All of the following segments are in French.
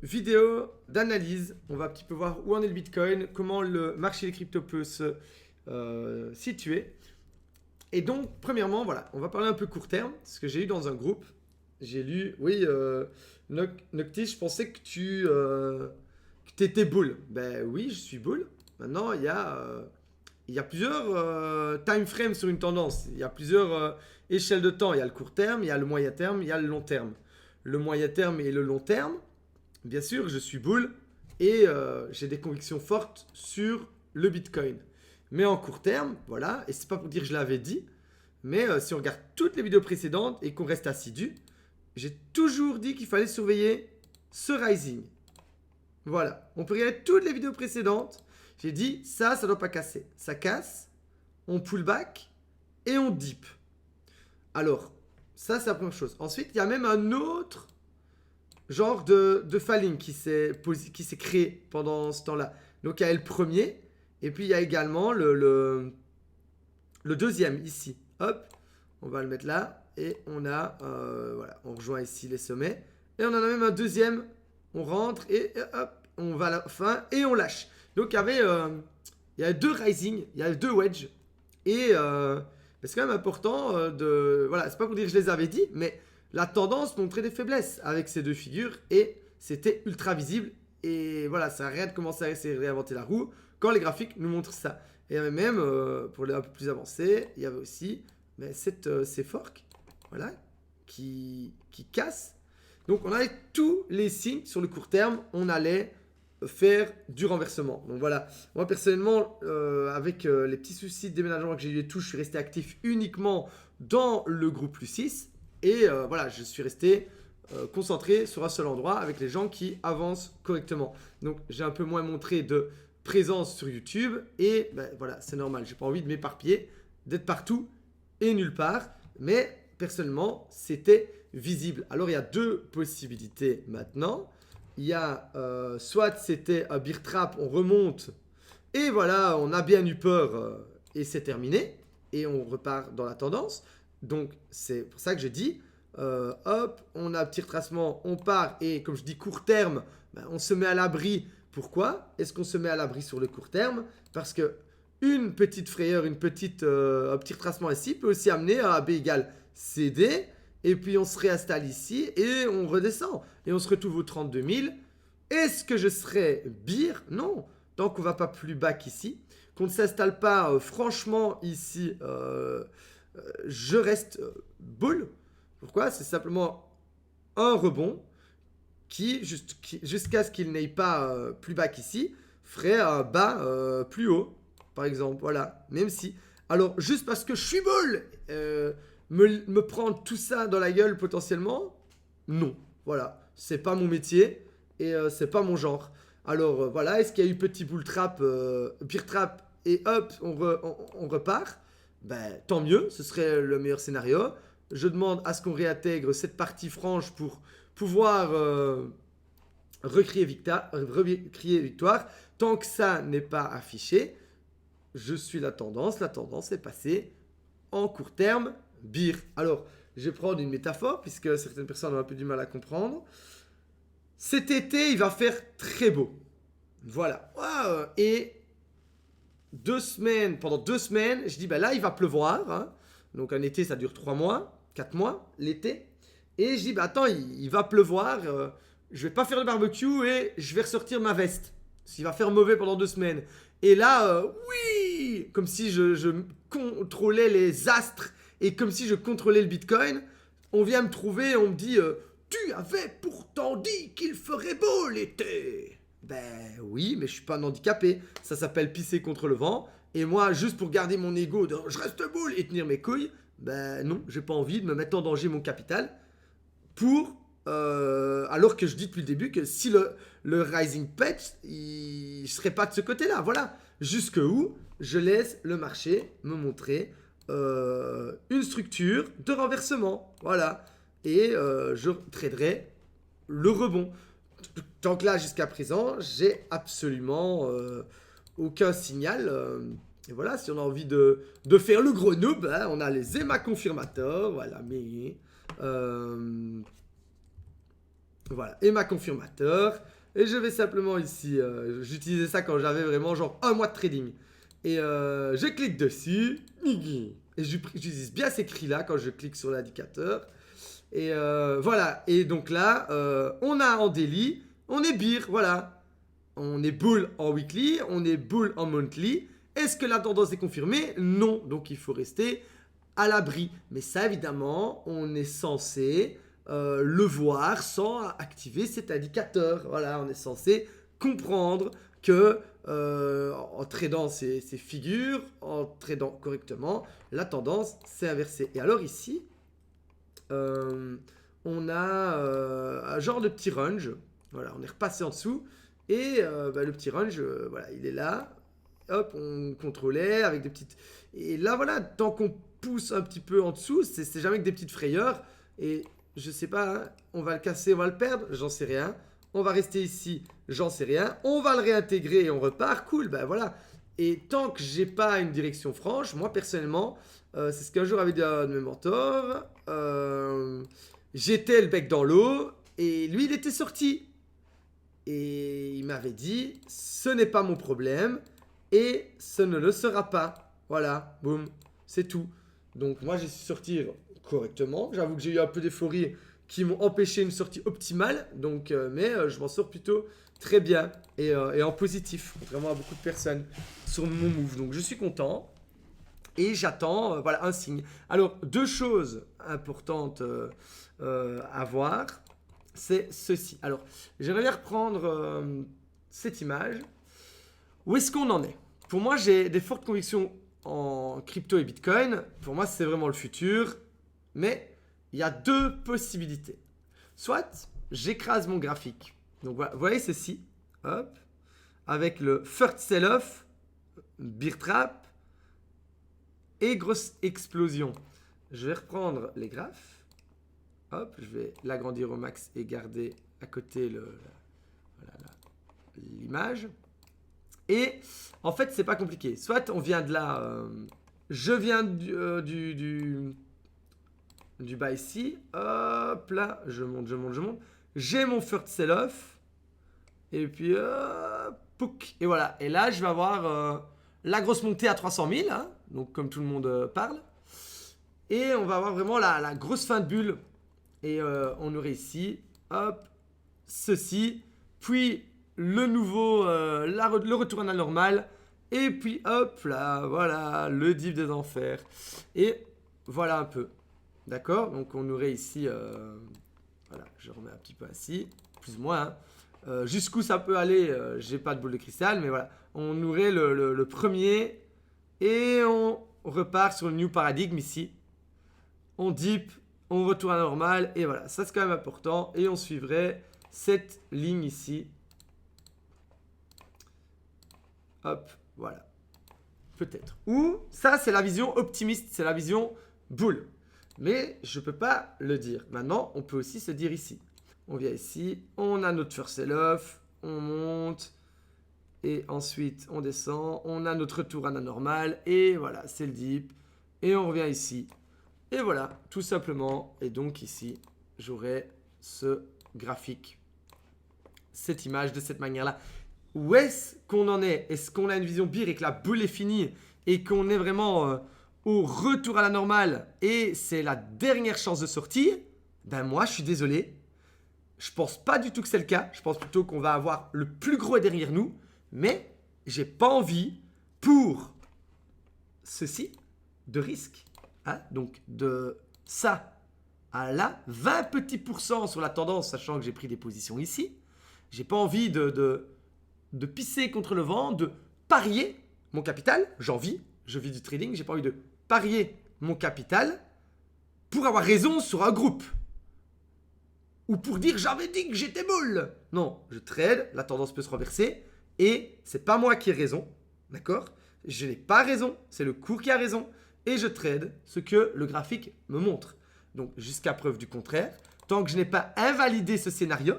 vidéo d'analyse. On va un petit peu voir où en est le Bitcoin, comment le marché des cryptos peut se situer. Et donc, premièrement, voilà, on va parler un peu court terme. Ce que j'ai eu dans un groupe, j'ai lu, oui, Noctis, je pensais que tu étais bull. Ben oui, je suis bull. Maintenant, il y a plusieurs time frames sur une tendance. Il y a plusieurs échelles de temps. Il y a le court terme, il y a le moyen terme, il y a le long terme. Le moyen terme et le long terme, bien sûr, je suis bull et j'ai des convictions fortes sur le Bitcoin. Mais en court terme, voilà, et c'est pas pour dire que je l'avais dit, mais si on regarde toutes les vidéos précédentes et qu'on reste assidu, j'ai toujours dit qu'il fallait surveiller ce rising. Voilà, on peut regarder toutes les vidéos précédentes. J'ai dit, ça doit pas casser. Ça casse, on pull back et on dip. Alors, ça, c'est la première chose. Ensuite, il y a même un autre genre de falling qui s'est créé pendant ce temps-là. Donc, il y a le premier, et puis il y a également le deuxième ici. Hop, on va le mettre là, et on a, voilà, on rejoint ici les sommets. Et on en a même un deuxième, on rentre, et hop, on va à la fin, et on lâche. Donc, il y avait deux rising, il y avait deux wedges, et c'est quand même important de... Voilà, c'est pas pour dire que je les avais dit, mais la tendance montrait des faiblesses avec ces deux figures et c'était ultra visible. Et voilà, ça n'a rien de commencer à essayer de réinventer la roue quand les graphiques nous montrent ça. Et il y avait même, pour les un peu plus avancés, il y avait aussi ces forks, voilà, qui cassent. Donc on avait tous les signes sur le court terme, on allait faire du renversement. Donc voilà, moi personnellement, avec les petits soucis de déménagement que j'ai eu et tout, je suis resté actif uniquement dans le groupe Lucis. Et voilà, je suis resté concentré sur un seul endroit avec les gens qui avancent correctement. Donc j'ai un peu moins montré de présence sur YouTube. Et ben, voilà, c'est normal, j'ai pas envie de m'éparpiller, d'être partout et nulle part. Mais personnellement, c'était visible. Alors il y a deux possibilités maintenant. Il y a soit c'était un bear trap, on remonte et voilà, on a bien eu peur et c'est terminé et on repart dans la tendance. Donc c'est pour ça que j'ai dit hop, on a un petit retracement, on part et comme je dis court terme, ben, on se met à l'abri. Pourquoi est-ce qu'on se met à l'abri sur le court terme? Parce que une petite frayeur, un petit retracement ici peut aussi amener à B égale CD. Et puis on se réinstalle ici et on redescend. Et on se retrouve aux 32 000. Est-ce que je serai bear? Non. Tant qu'on ne va pas plus bas qu'ici. Qu'on ne s'installe pas franchement ici, je reste bull. Pourquoi? C'est simplement un rebond qui, jusqu'à ce qu'il n'aille pas plus bas qu'ici, ferait un bas plus haut. Par exemple, voilà. Même si... Alors, juste parce que je suis bull me prendre tout ça dans la gueule potentiellement, non. Voilà, c'est pas mon métier et c'est pas mon genre. Alors voilà, est-ce qu'il y a eu petit bull trap, bear trap et hop, on repart? Ben tant mieux, ce serait le meilleur scénario. Je demande à ce qu'on réintègre cette partie franche pour pouvoir recrier victoire. Tant que ça n'est pas affiché, je suis la tendance est passée en court terme. Bear. Alors, je vais prendre une métaphore puisque certaines personnes ont un peu du mal à comprendre. Cet été, il va faire très beau. Voilà. Et pendant 2 semaines, je dis, ben là, il va pleuvoir. Hein. Donc, un été, ça dure 3 mois, 4 mois, l'été. Et je dis, ben attends, il va pleuvoir. Je vais pas faire le barbecue et je vais ressortir ma veste. S'il va faire mauvais pendant 2 semaines. Et là, oui, comme si je contrôlais les astres. Et comme si je contrôlais le Bitcoin, on vient me trouver, on me dit tu avais pourtant dit qu'il ferait beau l'été. Ben oui, mais je suis pas un handicapé. Ça s'appelle pisser contre le vent. Et moi, juste pour garder mon ego, je reste boule et tenir mes couilles, ben non, j'ai pas envie de me mettre en danger mon capital pour... alors que je dis depuis le début que si le rising pet, il serait pas de ce côté-là. Voilà. Jusque où je laisse le marché me montrer une structure de renversement. Voilà. Et je traderai le rebond. Tant que là, jusqu'à présent, j'ai absolument aucun signal. Et voilà, si on a envie de faire le gros noob, hein, on a les EMA confirmateurs. Voilà, mais... Voilà, et ma confirmateur. Et je vais simplement ici, j'utilisais ça quand j'avais vraiment genre un mois de trading. Et je clique dessus. Et j'utilise bien ces cris-là quand je clique sur l'indicateur. Et voilà, et donc là, on a en daily, on est bear, voilà. On est bull en weekly, on est bull en monthly. Est-ce que la tendance est confirmée? Non, donc il faut rester à l'abri. Mais ça, évidemment, on est censé le voir sans activer cet indicateur. Voilà, on est censé comprendre que en tradant ces figures, en tradant correctement, la tendance s'est inversée. Et alors ici, on a un genre de petit range. Voilà, on est repassé en dessous. Et le petit range, voilà, il est là. Hop, on contrôlait avec des petites... Et là, voilà, tant qu'on pousse un petit peu en dessous, c'est jamais que des petites frayeurs. Et je sais pas, hein, on va le casser, on va le perdre, j'en sais rien. On va rester ici, j'en sais rien. On va le réintégrer et on repart, cool, ben voilà. Et tant que j'ai pas une direction franche, moi personnellement, c'est ce qu'un jour avait dit un de mes mentors, j'étais le bec dans l'eau et lui il était sorti. Et il m'avait dit, ce n'est pas mon problème et ce ne le sera pas. Voilà, boum, c'est tout. Donc moi j'ai su sortir correctement. J'avoue que j'ai eu un peu d'euphorie qui m'ont empêché une sortie optimale. Donc, mais je m'en sors plutôt très bien et en positif, contrairement à beaucoup de personnes sur mon move. Donc je suis content. Et j'attends voilà, un signe. Alors, deux choses importantes à voir, c'est ceci. Alors, j'aimerais bien reprendre cette image. Où est-ce qu'on en est? Pour moi, j'ai des fortes convictions en crypto et Bitcoin. Pour moi, c'est vraiment le futur. Mais il y a deux possibilités. Soit j'écrase mon graphique. Donc, voilà, vous voyez ceci. Hop. Avec le first sell-off, bear trap et grosse explosion. Je vais reprendre les graphes. Hop, je vais l'agrandir au max et garder à côté l'image. Et en fait, c'est pas compliqué. Soit on vient de là, je viens du bas ici. Hop là, je monte. J'ai mon first sell-off. Et puis, pouc. Et voilà. Et là, je vais avoir la grosse montée à 300 000. Hein, donc, comme tout le monde parle. Et on va avoir vraiment la grosse fin de bulle. Et on aurait ici, hop, ceci. Puis le nouveau, le retour à la normale. Et puis hop là, voilà, le div des enfers. Et voilà un peu. D'accord? Donc on aurait ici, voilà, je remets un petit peu ainsi, plus ou moins. Hein. Jusqu'où ça peut aller, j'ai pas de boule de cristal, mais voilà. On aurait le premier et on repart sur le new paradigme ici. On dip, on retourne à la normale et voilà. Ça c'est quand même important et on suivrait cette ligne ici. Hop, voilà. Peut-être. Ou ça c'est la vision optimiste, c'est la vision bull. Mais je ne peux pas le dire. Maintenant, on peut aussi se dire ici. On vient ici, on a notre first sell-off, on monte, et ensuite on descend, on a notre retour à la normale, et voilà, c'est le dip, et on revient ici. Et voilà, tout simplement, et donc ici, j'aurai ce graphique, cette image de cette manière-là. Où est-ce qu'on en est? Est-ce qu'on a une vision bear et que la bulle est finie, et qu'on est vraiment... au retour à la normale et c'est la dernière chance de sortir, ben moi je suis désolé, je pense pas du tout que c'est le cas, je pense plutôt qu'on va avoir le plus gros derrière nous, mais j'ai pas envie pour ceci de risque, hein, donc de ça à là, 20 petits pourcents sur la tendance, sachant que j'ai pris des positions ici, j'ai pas envie de pisser contre le vent, de parier mon capital, j'en vis, je vis du trading, j'ai pas envie de parier mon capital pour avoir raison sur un groupe. Ou pour dire j'avais dit que j'étais bull. Non, je trade, la tendance peut se renverser et c'est pas moi qui ai raison, d'accord? Je n'ai pas raison, c'est le cours qui a raison et je trade ce que le graphique me montre. Donc jusqu'à preuve du contraire, tant que je n'ai pas invalidé ce scénario,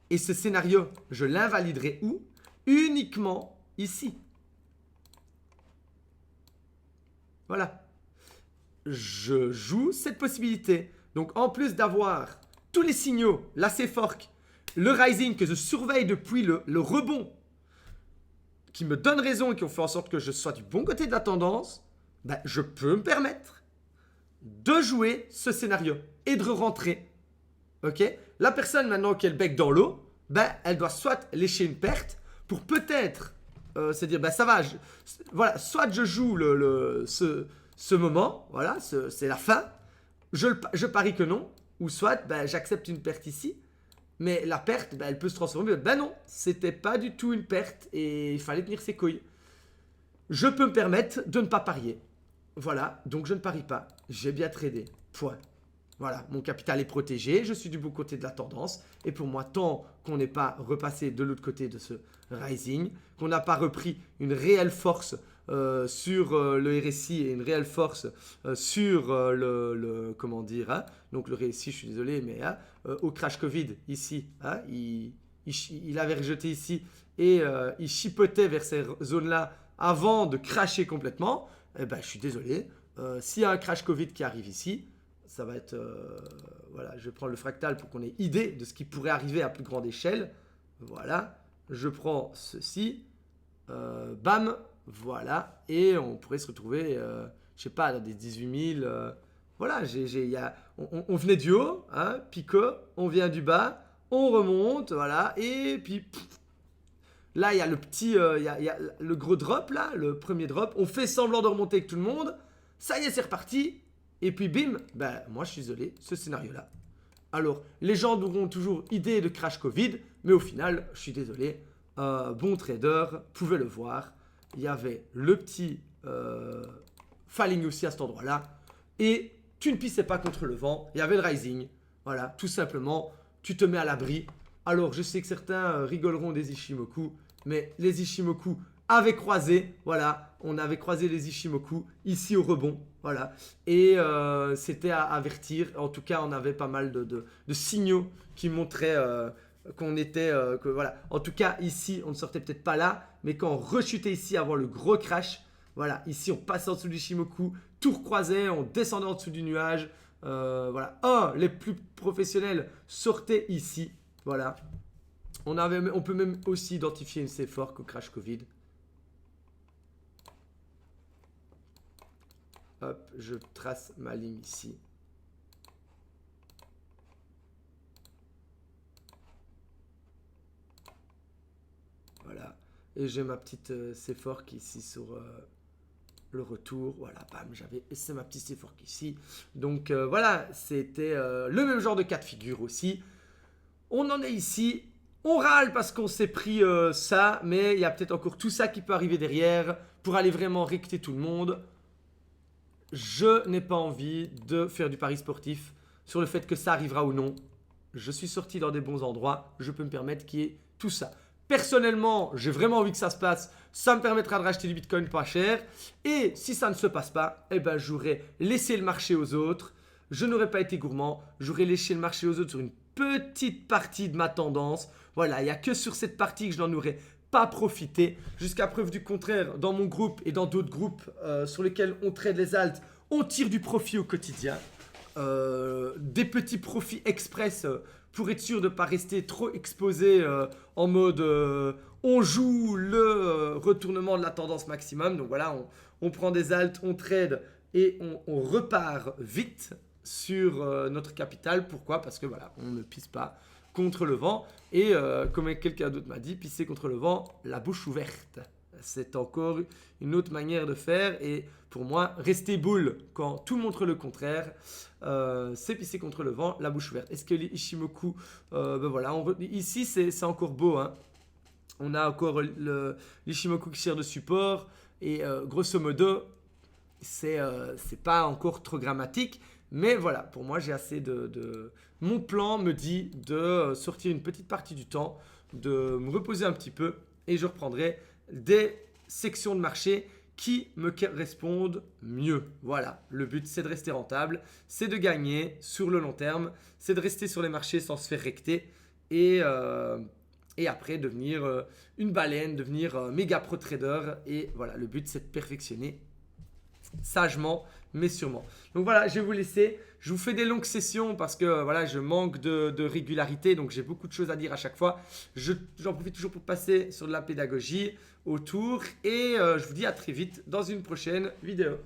et ce scénario, je l'invaliderai où? Uniquement ici. Voilà. Je joue cette possibilité. Donc en plus d'avoir tous les signaux, là c'est fork, le rising que je surveille depuis le rebond qui me donne raison et qui ont fait en sorte que je sois du bon côté de la tendance, ben, je peux me permettre de jouer ce scénario et de rentrer. Ok, la personne maintenant qui a le bec dans l'eau, ben, elle doit soit lécher une perte pour peut-être se dire ben, ça va, voilà, soit je joue ce moment, voilà, c'est la fin, je parie que non, ou soit ben, j'accepte une perte ici. Mais la perte, ben, elle peut se transformer. Ben non, c'était pas du tout une perte et il fallait tenir ses couilles. Je peux me permettre de ne pas parier. Voilà, donc je ne parie pas. J'ai bien tradé. Point. Voilà, mon capital est protégé, je suis du bon côté de la tendance. Et pour moi, tant qu'on n'est pas repassé de l'autre côté de ce rising, qu'on n'a pas repris une réelle force sur le RSI et une réelle force sur comment dire, hein, donc le RSI, je suis désolé, mais hein, au crash Covid, ici, hein, il avait rejeté ici et il chipotait vers ces zones-là avant de crasher complètement. Eh ben, je suis désolé, s'il y a un crash Covid qui arrive ici, ça va être, voilà, je vais prendre le fractal pour qu'on ait idée de ce qui pourrait arriver à plus grande échelle. Voilà, je prends ceci, bam, voilà, et on pourrait se retrouver, je sais pas, dans des 18 000. Voilà, on venait du haut, hein, pico, on vient du bas, on remonte, voilà, et puis là, il y a le petit, il y a le gros drop, là, le premier drop, on fait semblant de remonter avec tout le monde, ça y est, c'est reparti. Et puis bim, ben, moi je suis désolé, ce scénario-là. Alors, les gens auront toujours idée de crash Covid, mais au final, je suis désolé, bon trader pouvait le voir. Il y avait le petit falling aussi à cet endroit-là. Et tu ne pissais pas contre le vent, il y avait le rising. Voilà, tout simplement, tu te mets à l'abri. Alors, je sais que certains rigoleront des Ishimoku, mais les Ishimoku avaient croisé, voilà, on avait croisé les Ishimoku ici au rebond, voilà, et c'était à avertir. En tout cas, on avait pas mal de signaux qui montraient qu'on était, que voilà, en tout cas ici, on ne sortait peut-être pas là, mais quand on rechutait ici avant le gros crash, voilà, ici on passait en dessous du Ishimoku, tout recroisait, on descendait en dessous du nuage, voilà, les plus professionnels sortaient ici, voilà. On peut même aussi identifier une C4 qu'au crash Covid. Hop, je trace ma ligne ici. Voilà. Et j'ai ma petite C4 qui est ici sur le retour. Voilà, bam, c'est ma petite C4 ici. Donc voilà, c'était le même genre de cas de figure aussi. On en est ici. On râle parce qu'on s'est pris ça, mais il y a peut-être encore tout ça qui peut arriver derrière pour aller vraiment recter tout le monde. Je n'ai pas envie de faire du pari sportif sur le fait que ça arrivera ou non. Je suis sorti dans des bons endroits, je peux me permettre qu'il y ait tout ça. Personnellement, j'ai vraiment envie que ça se passe. Ça me permettra de racheter du Bitcoin pas cher. Et si ça ne se passe pas, eh ben, j'aurais laissé le marché aux autres. Je n'aurais pas été gourmand. J'aurais laissé le marché aux autres sur une petite partie de ma tendance. Voilà, il n'y a que sur cette partie que je n'en aurais pas profité. Jusqu'à preuve du contraire, dans mon groupe et dans d'autres groupes sur lesquels on trade les alts, on tire du profit au quotidien. Des petits profits express pour être sûr de ne pas rester trop exposé en mode on joue le retournement de la tendance maximum. Donc voilà, on prend des alts, on trade et on repart vite sur notre capital. Pourquoi? Parce que voilà, on ne pisse pas contre le vent. Et comme quelqu'un d'autre m'a dit, pisser contre le vent, la bouche ouverte. C'est encore une autre manière de faire. Et pour moi, rester bull quand tout montre le contraire, c'est pisser contre le vent, la bouche ouverte. Est-ce que les Ishimoku, ben voilà, ici c'est encore beau, hein. On a encore l'Ishimoku qui sert de support. Et grosso modo, c'est pas encore trop grammatique. Mais voilà, pour moi, j'ai assez de... Mon plan me dit de sortir une petite partie du temps, de me reposer un petit peu et je reprendrai des sections de marché qui me correspondent mieux. Voilà, le but, c'est de rester rentable, c'est de gagner sur le long terme, c'est de rester sur les marchés sans se faire recter et après devenir une baleine, devenir méga pro trader. Et voilà, le but, c'est de perfectionner sagement, mais sûrement. Donc voilà, je vais vous laisser. Je vous fais des longues sessions parce que voilà, je manque de régularité, donc j'ai beaucoup de choses à dire à chaque fois. J'en profite toujours pour passer sur de la pédagogie autour et je vous dis à très vite dans une prochaine vidéo.